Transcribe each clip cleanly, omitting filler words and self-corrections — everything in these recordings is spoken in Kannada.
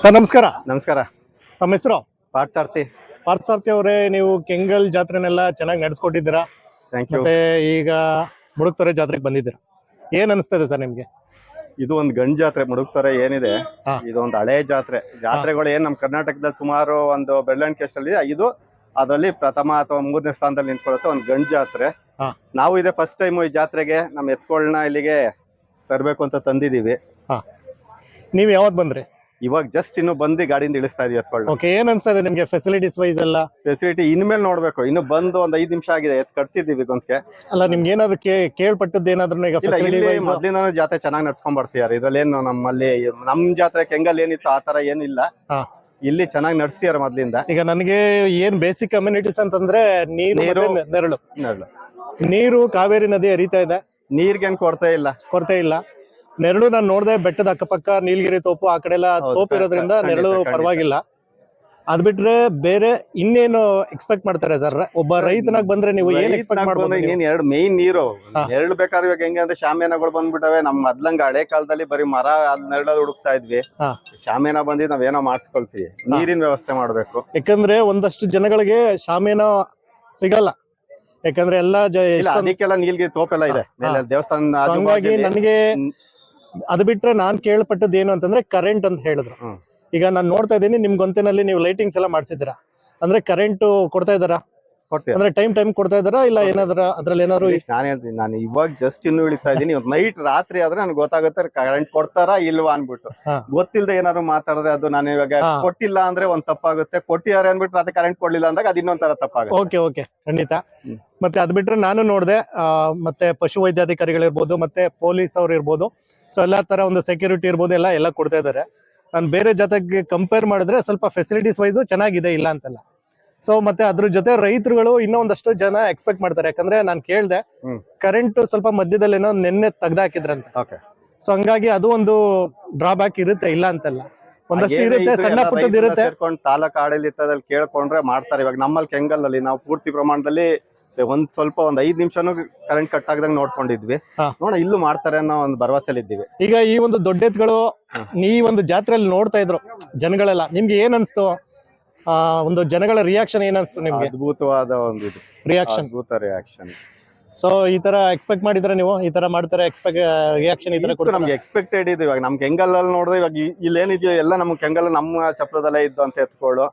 ಸರ್ ನಮಸ್ಕಾರ. ನಮಸ್ಕಾರ. ತಮ್ಮ ಹೆಸರು? ಪಾರ್ಥಸಾರಥಿ. ಪಾರ್ಥಸಾರಥಿ ಅವರೇ, ನೀವು ಕೆಂಗಲ್ ಜಾತ್ರೆನೆಲ್ಲ ಚೆನ್ನಾಗಿ ನಡೆಸ್ಕೊಟ್ಟಿದ್ದೀರಾ. Thank you. ಮತ್ತೆ ಈಗ ಮುಡುಕ್ತೊರೆ ಜಾತ್ರೆಗೆ ಬಂದಿದ್ದೀರಾ, ಏನ್ ಅನಿಸ್ತದೆ ಸರ್ ನಿಮ್ಗೆ? ಇದು ಒಂದು ಗಂಡು ಜಾತ್ರೆ. ಮುಡುಕ್ತೊರೆ ಏನಿದೆ, ಇದು ಒಂದು ಹಳೆ ಜಾತ್ರೆಗಳು ಏನ್ ನಮ್ಮ ಕರ್ನಾಟಕದಲ್ಲಿ ಸುಮಾರು ಒಂದು ಬೆರಳೆಣಿಕೆ ಅಲ್ಲಿ ಇದು ಅದರಲ್ಲಿ ಪ್ರಥಮ ಅಥವಾ 3ನೇ ಸ್ಥಾನದಲ್ಲಿ ನಿಂತ್ಕೊಳ್ಳುತ್ತೆ ಒಂದು ಗಂಡು ಜಾತ್ರೆ. ನಾವು ಇದೆ ಫಸ್ಟ್ ಟೈಮ್ ಈ ಜಾತ್ರೆಗೆ ನಮ್ಮ ಎತ್ಕೊಳ್ಳನ ಇಲ್ಲಿಗೆ ತರಬೇಕು ಅಂತ ತಂದಿದೀವಿ. ನೀವ್ ಯಾವತ್ ಬಂದ್ರಿ? ಇವಾಗ ಜಸ್ಟ್ ಇನ್ನು ಬಂದು ಗಾಡಿಯಿಂದ ಇಳಿಸ್ತಾ ಇದೀವಿ ಎತ್ಕೊಳ್ಳ. ಓಕೆ, ಏನ್ ಅನ್ಸ್ತದೆ ನಿಮ್ಗೆ ಫೆಸಿಲಿಟೀಸ್ ವೈಸ್ ಎಲ್ಲ? ಫೆಸಿಲಿಟಿ ಇನ್ಮೇಲೆ ನೋಡ್ಬೇಕು. ಇನ್ನು ಬಂದು ಒಂದ್ 5 ನಿಮಿಷ ಆಗಿದೆ, ಎತ್ ಕಟ್ತಿದ್ದೀವಿ ಗೊಂದ್ಕೆ. ಅಲ್ಲ, ನಿಮ್ಗೆ ಏನಾದ್ರು ಕೇಳ್ಪಟ್ಟದ್ದು ಏನಾದ್ರು ಈಗ ಫೆಸಿಲಿಟಿ ವೈಸ್? ಮೊದ್ಲಿಂದಾನು ಜಾತ್ರೆ ಚೆನ್ನಾಗಿ ನಡ್ಸ್ಕೊಂಡ್ ಬರ್ತಿದ್ದಾರೆ. ಇದ್ರಲ್ಲಿ ಏನು ನಮ್ಮಲ್ಲಿ ನಮ್ ಜಾತ್ರೆ ಕೆಂಗಲ್ ಏನಿತ್ತು ಆ ತರ ಏನಿಲ್ಲ, ಇಲ್ಲಿ ಚೆನ್ನಾಗಿ ನಡೆಸ್ತಿದಾರೆ ಮೊದ್ಲಿಂದ. ಈಗ ನನಗೆ ಏನ್ ಬೇಸಿಕ್ ಕಮ್ಯುನಿಟೀಸ್ ಅಂತಂದ್ರೆ ನೀರು, ನೆರಳು. ನೀರು ಕಾವೇರಿ ನದಿ ಹರಿತಾ ಇದೆ, ನೀರ್ಗೇನ್ ಕೊರತೆ ಇಲ್ಲ. ನೆರಳು ನಾನು ನೋಡಿದೆ, ಬೆಟ್ಟದ ಅಕ್ಕಪಕ್ಕ ನೀಲಗಿರಿ ತೋಪು ಆ ಕಡೆ ಎಲ್ಲ ತೋಪು ಇರೋದ್ರಿಂದ ನೆರಳು ಪರವಾಗಿಲ್ಲ. ಅದ್ ಬಿಟ್ರೆ ಬೇರೆ ಇನ್ನೇನು ಎಕ್ಸ್ಪೆಕ್ಟ್ ಮಾಡ್ತಾರೆ ಸರ್? ಒಬ್ಬ ರೈತನಾಗ್ ಬಂದ್ರೆ ನೀವು ಏನ್ ಎಕ್ಸ್ಪೆಕ್ಟ್ ಮಾಡ್ಬೋದು? ಎರಡು ಮೇನ್ ನೀರು ನೆರಳು ಬೇಕಾದ್ರೆ ಇವಾಗ ಹೆಂಗೆ ಅಂದ್ರೆ ಶಾಮಿಯಾನಗಳು ಬಂದ್ಬಿಟ್ಟವೆ. ನಮ್ ಮೊದ್ಲಂಗ ಹಳೆ ಕಾಲದಲ್ಲಿ ಬರೀ ಮರ ನೆರಳಲ್ಲಿ ಹುಡುಕ್ತಾ ಇದ್ವಿ. ಶಾಮಿಯಾನ ಬಂದಿ ನಾವೇನೋ ಮಾಡ್ಸ್ಕೊಳ್ತೀವಿ. ನೀರಿನ ವ್ಯವಸ್ಥೆ ಮಾಡ್ಬೇಕು. ಯಾಕಂದ್ರೆ ಒಂದಷ್ಟು ಜನಗಳಿಗೆ ಶಾಮಿಯಾನ ಸಿಗಲ್ಲ, ಯಾಕಂದ್ರೆ ಎಲ್ಲ ಅದಕ್ಕೆಲ್ಲ ನೀಲ್ಗಿರಿ ತೋಪೆಲ್ಲ ಇದೆ ದೇವಸ್ಥಾನ. ಹಂಗಾಗಿ ನನಗೆ ಅದು ಬಿಟ್ರೆ ನಾನ್ ಕೇಳ್ಪಟ್ಟದ್ದು ಏನು ಅಂತಂದ್ರೆ ಕರೆಂಟ್ ಅಂತ ಹೇಳಿದ್ರು. ಈಗ ನಾನು ನೋಡ್ತಾ ಇದ್ದೀನಿ ನಿಮ್ ಗೊಂತಿನಲ್ಲಿ ನೀವು ಲೈಟಿಂಗ್ಸ್ ಎಲ್ಲ ಮಾಡ್ಸಿದ್ದೀರಾ, ಅಂದ್ರೆ ಕರೆಂಟ್ ಕೊಡ್ತಾ ಇದ್ದಾರಾ? ಅಂದ್ರೆ ಟೈಮ್ ಕೊಡ್ತಾ ಇದ್ದಾರಾ ಇಲ್ಲ ಏನಾದ್ರ ಅದ್ರಲ್ಲಿ ಏನಾದ್ರು? ನಾನು ಹೇಳ್ತೀನಿ, ನಾನು ಇವಾಗ ಜಸ್ಟ್ ಇನ್ನು ಇಳಿತಾ ಇದೀನಿ. ನೈಟ್ ರಾತ್ರಿ ಆದ್ರೆ ನನ್ಗೆ ಗೊತ್ತಾಗುತ್ತೆ ಕರೆಂಟ್ ಕೊಡ್ತಾರಾ ಇಲ್ವಾ ಅನ್ಬಿಟ್ಟು. ಗೊತ್ತಿಲ್ಲದೆ ಏನಾದ್ರು ಮಾತಾಡಿದ್ರೆ ಅದು ನಾನು ಇವಾಗ ಕೊಟ್ಟಿಲ್ಲ ಅಂದ್ರೆ ಒಂದ್ ತಪ್ಪಾಗುತ್ತೆ, ಕೊಟ್ಟಿದ್ದಾರೆ ಅನ್ಬಿಟ್ಟು ರಾತ್ರಿ ಕರೆಂಟ್ ಕೊಡ್ಲಿಲ್ಲ ಅಂದಾಗ ಅದು ಇನ್ನೊಂದ್ ತರ ತಪ್ಪಾಗುತ್ತೆ. ಓಕೆ, ಖಂಡಿತ. ಮತ್ತೆ ಅದ್ ಬಿಟ್ರೆ ನಾನು ನೋಡಿದೆ, ಮತ್ತೆ ಪಶು ವೈದ್ಯಾಧಿಕಾರಿಗಳಿರ್ಬೋದು, ಮತ್ತೆ ಪೊಲೀಸ್ ಅವ್ರು ಇರ್ಬೋದು, ಸೊ ಎಲ್ಲಾ ತರ ಒಂದು ಸೆಕ್ಯೂರಿಟಿ ಇರ್ಬೋದು, ಎಲ್ಲ ಕೊಡ್ತಾ ಇದಾರೆ. ನಾನು ಬೇರೆ ಜೊತೆಗೆ ಕಂಪೇರ್ ಮಾಡಿದ್ರೆ ಸ್ವಲ್ಪ ಫೆಸಿಲಿಟೀಸ್ ವೈಸ್ ಚೆನ್ನಾಗಿದೆ, ಇಲ್ಲ ಅಂತಲ್ಲ. ಸೊ ಮತ್ತೆ ಅದ್ರ ಜೊತೆ ರೈತರುಗಳು ಇನ್ನೂ ಒಂದಷ್ಟು ಜನ ಎಕ್ಸ್ಪೆಕ್ಟ್ ಮಾಡ್ತಾರೆ. ಯಾಕಂದ್ರೆ ನಾನು ಕೇಳ್ದೆ, ಕರೆಂಟ್ ಸ್ವಲ್ಪ ಮಧ್ಯದಲ್ಲಿ ಏನೋ ನೆನ್ನೆ ತೆಗ್ದಾಕಿದ್ರಂತೆ. ಸೊ ಹಂಗಾಗಿ ಅದು ಒಂದು ಡ್ರಾಬ್ಯಾಕ್ ಇರುತ್ತೆ, ಇಲ್ಲ ಅಂತಲ್ಲ. ಒಂದಷ್ಟು ಇರುತ್ತೆ, ಸಣ್ಣ ಪುಟ್ಟದ್ದು ಇರುತ್ತೆ. ತಾಲೂಕು ಆಡಳಿತದಲ್ಲಿ ಕೇಳ್ಕೊಂಡ್ರೆ ಮಾಡ್ತಾರೆ. ಇವಾಗ ನಮ್ಮಲ್ಲಿ ಕೆಂಗಲಲ್ಲಿ ನಾವು ಪೂರ್ತಿ ಪ್ರಮಾಣದಲ್ಲಿ ಒಂದ್ 5 ನಿಮಿಷನೂ ಕರೆಂಟ್ ಕಟ್ ಆಗದಂಗ್ ನೋಡ್ಕೊಂಡಿದ್ವಿ. ಇಲ್ಲೂ ಮಾಡ್ತಾರೆ ಅನ್ನೋ ಒಂದು ಭರವಸೆಲಿ ಇದ್ದೀವಿ. ಈಗ ಈ ಒಂದು ದೊಡ್ಡ ಎತ್ತುಗಳು ಈ ಒಂದು ಜಾತ್ರೆಯಲ್ಲಿ ನೋಡ್ತಾ ಇದ್ರು ಜನಗಳೆಲ್ಲ, ನಿಮ್ಗೆ ಏನ್ ಅನ್ಸ್ತು? ಒಂದು ಜನಗಳ ರಿಯಾಕ್ಷನ್ ಏನ್ ಅನ್ಸ್ತು ನಿಮ್ಗೆ? ಅದ್ಭುತವಾದ ಒಂದು ರಿಯಾಕ್ಷನ್. ಸೊ ಈ ತರ ಎಕ್ಸ್ಪೆಕ್ಟ್ ಮಾಡಿದ್ರೆ ನೀವು ಈ ತರ ಮಾಡ್ತಾರೆ ರಿಯಾಕ್ಷನ್ ಈ ತರ ನಮ್ಗೆ ಎಕ್ಸ್ಪೆಕ್ಟೆಡ್ ಇದು. ಇವಾಗ ನಮ್ ಕೆಂಗಲ್ಲಲ್ಲಿ ನೋಡಿದ್ರೆ ಇವಾಗ ಇಲ್ಲಿ ಏನಿದೆಯೋ ಎಲ್ಲ ನಮ್ ಕೆಂಗಲ್ ನಮ್ಮ ಚಪ್ರದಲ್ಲೇ ಇದ್ದು ಅಂತ ಎತ್ಕೊಳ್ಳು.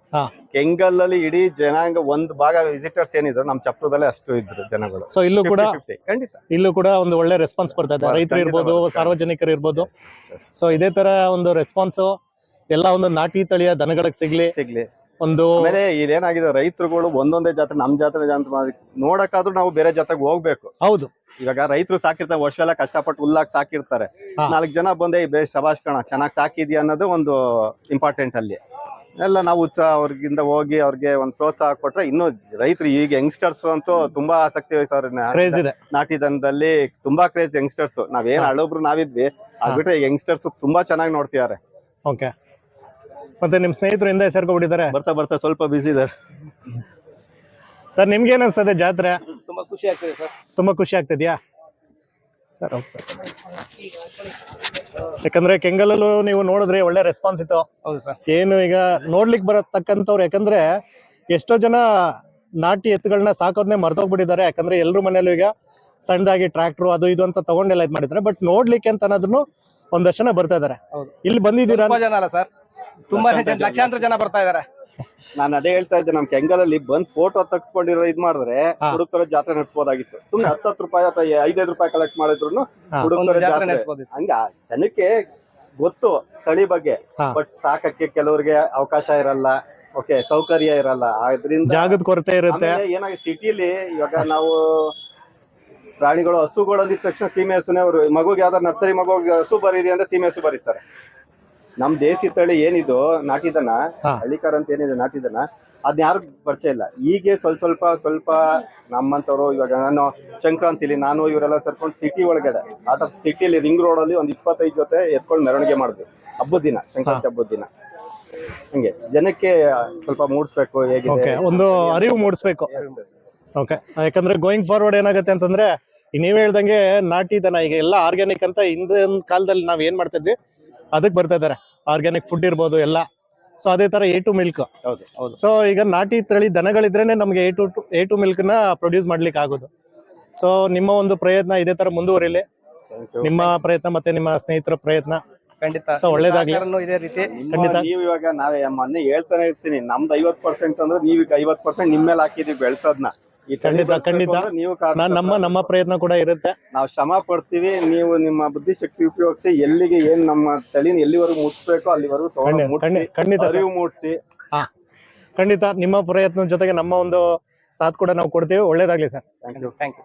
ಕೆಂಗಲ್ಲಲ್ಲಿ ಇಡೀ ಜನಾಂಗ ಒಂದ್ ಭಾಗ ವಿಸಿಟರ್ಸ್ ಏನಿದ್ರು ನಮ್ ಚಪ್ರದಲ್ಲೇ ಅಷ್ಟು ಇದ್ರು ಜನಗಳು. ಸೊ ಇಲ್ಲೂ ಕೂಡ ಖಂಡಿತ ಇಲ್ಲೂ ಕೂಡ ಒಂದು ಒಳ್ಳೆ ರೆಸ್ಪಾನ್ಸ್ ಬರ್ತಾ ಇದೆ, ರೈತರು ಇರ್ಬೋದು, ಸಾರ್ವಜನಿಕರು ಇರ್ಬೋದು. ಸೊ ಇದೇ ತರ ಒಂದು ರೆಸ್ಪಾನ್ಸ್ ಎಲ್ಲ ಒಂದು ನಾಟಿ ತಳಿಯ ದನಗಳಿಗೆ ಸಿಗ್ಲಿ. ಒಂದು ಆಮೇಲೆ ಇದೇನಾಗಿದೆ, ರೈತರುಗಳು ಒಂದೊಂದೇ ಜಾತ್ರೆ ನಮ್ ಜಾತ್ರೆ ನೋಡಕ್ಕಾದ್ರೂ ನಾವು ಬೇರೆ ಜಾತ್ರೆಗೆ ಹೋಗ್ಬೇಕು. ಹೌದು, ಇವಾಗ ರೈತರು ಸಾಕಿರ್ತಾರೆ, ವರ್ಷ ಎಲ್ಲ ಕಷ್ಟಪಟ್ಟು ಹುಲ್ಲಾಗಿ ಸಾಕಿರ್ತಾರೆ. 4 ಜನ ಬಂದೆ ಶಬಾಷ್ ಕಣ ಚೆನ್ನಾಗಿ ಸಾಕಿದ್ಯಾ ಅನ್ನೋದು ಒಂದು ಇಂಪಾರ್ಟೆಂಟ್. ಅಲ್ಲಿ ಎಲ್ಲ ನಾವು ಉತ್ಸಾಹ ಅವ್ರಿಗಿಂದ ಹೋಗಿ ಅವ್ರಿಗೆ ಒಂದು ಪ್ರೋತ್ಸಾಹ ಕೊಟ್ರೆ ಇನ್ನು ರೈತರು ಈಗ ಯಂಗ್ಸ್ಟರ್ಸ್ ಅಂತೂ ತುಂಬಾ ಆಸಕ್ತಿ ವಹಿಸೋರು. ನಾಟಿ ದನದಲ್ಲಿ ತುಂಬಾ ಕ್ರೇಜ್ ಯಂಗ್ಸ್ಟರ್ಸ್. ನಾವೇನ್ ಹಳಬ್ರು ನಾವಿದ್ವಿ, ಆಗ್ಬಿಟ್ರೆ ಯಂಗ್ಸ್ಟರ್ಸ್ ತುಂಬಾ ಚೆನ್ನಾಗಿ ನೋಡ್ತಿದ್ದಾರೆ. ಓಕೆ, ಮತ್ತೆ ನಿಮ್ ಸ್ನೇಹಿತರು ಹಿಂದೆ ಸೇರ್ಕೊಂಡ್ಬಿಟ್ಟಿದ್ದಾರೆ? ಬರ್ತಾ ಸ್ವಲ್ಪ ಬಿಸಿ ಇದಾರೆ. ಸರ್ ನಿಮ್ಗೆ ಏನ್ ಅನ್ಸ್ತದೆ ಜಾತ್ರೆ? ತುಂಬಾ ಖುಷಿ ಆಗ್ತದೆ ಸರ್. ತುಂಬಾ ಖುಷಿ ಆಗ್ತಿದ್ಯಾ ಸರ್? ಹೌದು ಸರ್. ಯಾಕಂದ್ರೆ ಕೆಂಗಲಲ್ಲೂ ನೀವು ನೋಡಿದ್ರೆ ಒಳ್ಳೆ ರೆಸ್ಪಾನ್ಸ್ ಇತ್ತು. ಹೌದು ಸರ್. ಏನು ಈಗ ನೋಡ್ಲಿಕ್ಕೆ ಬರತಕ್ಕಂಥವ್ರು, ಯಾಕಂದ್ರೆ ಎಷ್ಟೋ ಜನ ನಾಟಿ ಎತ್ತುಗಳನ್ನ ಸಾಕೋದ್ನೇ ಮರ್ತೋಗ್ಬಿಟ್ಟಿದ್ದಾರೆ. ಯಾಕಂದ್ರೆ ಎಲ್ರು ಮನೇಲೂ ಈಗ ಸಣ್ಣದಾಗಿ ಟ್ರ್ಯಾಕ್ಟರ್ ಅದು ಇದು ಅಂತ ತಗೊಂಡೆಲ್ಲ ಇದ್ ಮಾಡಿದ್ದಾರೆ. ಬಟ್ ನೋಡ್ಲಿಕ್ಕೆ ಅಂತ ಅನ್ನೋದನ್ನು ಒಂದಷ್ಟು ಜನ ಬರ್ತಾ ಇದಾರೆ. ಇಲ್ಲಿ ಬಂದಿದ್ದೀರಾ? ತುಂಬಾ ಲಕ್ಷಾಂತರ ಜನ ಬರ್ತಾ ಇದಾರೆ. ನಾನು ಅದೇ ಹೇಳ್ತಾ ಇದ್ದೆ, ನಮ್ ಕೆಂಗಲಲ್ಲಿ ಬಂದ್ ಫೋಟೋ ತಗ್ಸ್ಕೊಂಡಿರೋ ಇದ್ ಮಾಡಿದ್ರೆ ಹುಡುಕ್ತೊರೆ ಜಾತ್ರೆ ನಡೆಸಬಹುದಾಗಿತ್ತು. ಸುಮ್ನೆ 10 ರೂಪಾಯಿ ಅಥವಾ 5 ರೂಪಾಯಿ ಕಲೆಕ್ಟ್ ಮಾಡಿದ್ರು ಹುಡುಕ್ತೊರೆ ಜಾತ್ರೆ ನಡೆಸಬಹುದು. ಹಂಗ ಜನಕ್ಕೆ ಗೊತ್ತು ತಳಿ ಬಗ್ಗೆ, ಬಟ್ ಸಾಕಕ್ಕೆ ಕೆಲವರಿಗೆ ಅವಕಾಶ ಇರಲ್ಲ, ಓಕೆ ಸೌಕರ್ಯ ಇರಲ್ಲ, ಆದ್ರಿಂದ ಜಾಗದ ಕೊರತೆ ಇರುತ್ತೆ. ಏನಾಗಿ ಸಿಟಿಲಿ ಇವಾಗ ನಾವು ಪ್ರಾಣಿಗಳು ಹಸುಗಳು ಅಂದಿದ ತಕ್ಷಣ ಸೀಮೆ ಹಸುನೇ, ಅವರು ಮಗುಗೆ ಯಾವ್ದಾರು ನರ್ಸರಿ ಮಗುಗೆ ಹಸು ಬರೀರಿ ಅಂದ್ರೆ ಸೀಮೆ ಹಸು ಬರೀತಾರೆ. ನಮ್ ದೇಸಿ ತಳಿ ಏನಿದು ನಾಟಿದನ ಹಳ್ಳಿಕಾರ ಅಂತ ಏನಿದೆ ನಾಟಿದನ, ಅದ್ನ ಯಾರು ಪರಿಚಯ ಇಲ್ಲ. ಹೀಗೆ ಸ್ವಲ್ಪ ನಮ್ಮಂತವ್ರು ಇವಾಗ ನಾನು ಸಂಕ್ರಾಂತಿಲಿ ನಾನು ಇವರೆಲ್ಲ ಸೇರ್ಕೊಂಡು ಸಿಟಿ ಒಳಗಡೆ ಸಿಟಿಲಿ ರಿಂಗ್ ರೋಡ್ ಅಲ್ಲಿ ಒಂದು 25 ಜೊತೆ ಎತ್ಕೊಂಡು ಮೆರವಣಿಗೆ ಮಾಡಿದ್ವಿ ಹಬ್ಬದ ದಿನ, ಸಂಕ್ರಾಂತಿ ಹಬ್ಬದ ದಿನ. ಹಂಗೆ ಜನಕ್ಕೆ ಸ್ವಲ್ಪ ಮೂಡಿಸ್ಬೇಕು, ಹೇಗಿದೆ ಒಂದು ಅರಿವು ಮೂಡಿಸ್ಬೇಕು. ಓಕೆ, ಯಾಕಂದ್ರೆ ಗೋಯಿಂಗ್ ಫಾರ್ವರ್ಡ್ ಏನಾಗುತ್ತೆ ಅಂತಂದ್ರೆ ಈಗ ನೀವ್ ಹೇಳ್ದಂಗೆ ನಾಟಿ ದನ ಈಗ ಎಲ್ಲ ಆರ್ಗ್ಯಾನಿಕ್ ಅಂತ ಹಿಂದಿನ ಕಾಲದಲ್ಲಿ ನಾವ್ ಏನ್ ಮಾಡ್ತಾ ಇದ್ವಿ ಅದಕ್ಕೆ ಬರ್ತಾ ಇದಾರೆ. ಆರ್ಗ್ಯಾನಿಕ್ ಫುಡ್ ಇರ್ಬೋದು ಎಲ್ಲ. ಸೊ ಅದೇ ತರ A2 ಮಿಲ್ಕ್. ಹೌದು ಹೌದು. ಸೊ ಈಗ ನಾಟಿ ತಳಿ ದನಗಳಿದ್ರೇನೆ ನಮ್ಗೆ A2 ಮಿಲ್ಕ್ ನ ಪ್ರೊಡ್ಯೂಸ್ ಮಾಡ್ಲಿಕ್ಕೆ ಆಗೋದು. ಸೊ ನಿಮ್ಮ ಒಂದು ಪ್ರಯತ್ನ ಇದೇ ತರ ಮುಂದುವರಿಲಿ. ನಿಮ್ಮ ಪ್ರಯತ್ನ ಮತ್ತೆ ನಿಮ್ಮ ಸ್ನೇಹಿತರ ಪ್ರಯತ್ನ ಖಂಡಿತ. ಸೊ ಒಳ್ಳೇದಾಗ್ಲಿ. ಸಹಕಾರನೂ ಇದೇ ರೀತಿ. ಖಂಡಿತ. ನೀವು ಇವಾಗ ನಾವೇ ಮೊನ್ನೆ ಹೇಳ್ತಾನೆ ಇರ್ತೀನಿ, ನಮ್ದು 50% ಅಂದ್ರೆ ನೀವೀಗ 50% ನಿಮ್ಮ ಮೇಲೆ ಹಾಕಿದೀವಿ ಬೆಳ್ಸೋದ್ನ. ಈ ತಳಿ ಖಂಡಿತ, ಬೆಳ್ಸ್ಬೇಕು ಖಂಡಿತ. ಅಂದ್ರೆ ನೀವು ಕಾರಣ. ನಮ್ಮ ಪ್ರಯತ್ನ ಕೂಡ ಇರುತ್ತೆ. ನಾವು ಶ್ರಮ ಪಡ್ತೀವಿ, ನೀವು ನಿಮ್ಮ ಬುದ್ಧಿಶಕ್ತಿ ಉಪಯೋಗಿಸಿ ಎಲ್ಲಿಗೆ ಏನ್ ನಮ್ಮ ತಳಿನ ಎಲ್ಲಿವರೆಗೂ ಮುಟ್ಸ್ಬೇಕು ಅಲ್ಲಿವರೆಗೂ ಖಂಡಿತ ಸರ್. ಅರಿವು ಮೂಡಿಸಿ. ಹಾ, ಖಂಡಿತ ನಿಮ್ಮ ಪ್ರಯತ್ನದ ಜೊತೆಗೆ ನಮ್ಮ ಒಂದು ಸಾಥ್ ಕೂಡ ನಾವು ಕೊಡ್ತೀವಿ. ಒಳ್ಳೇದಾಗ್ಲಿ sir. Thank you. Thank you.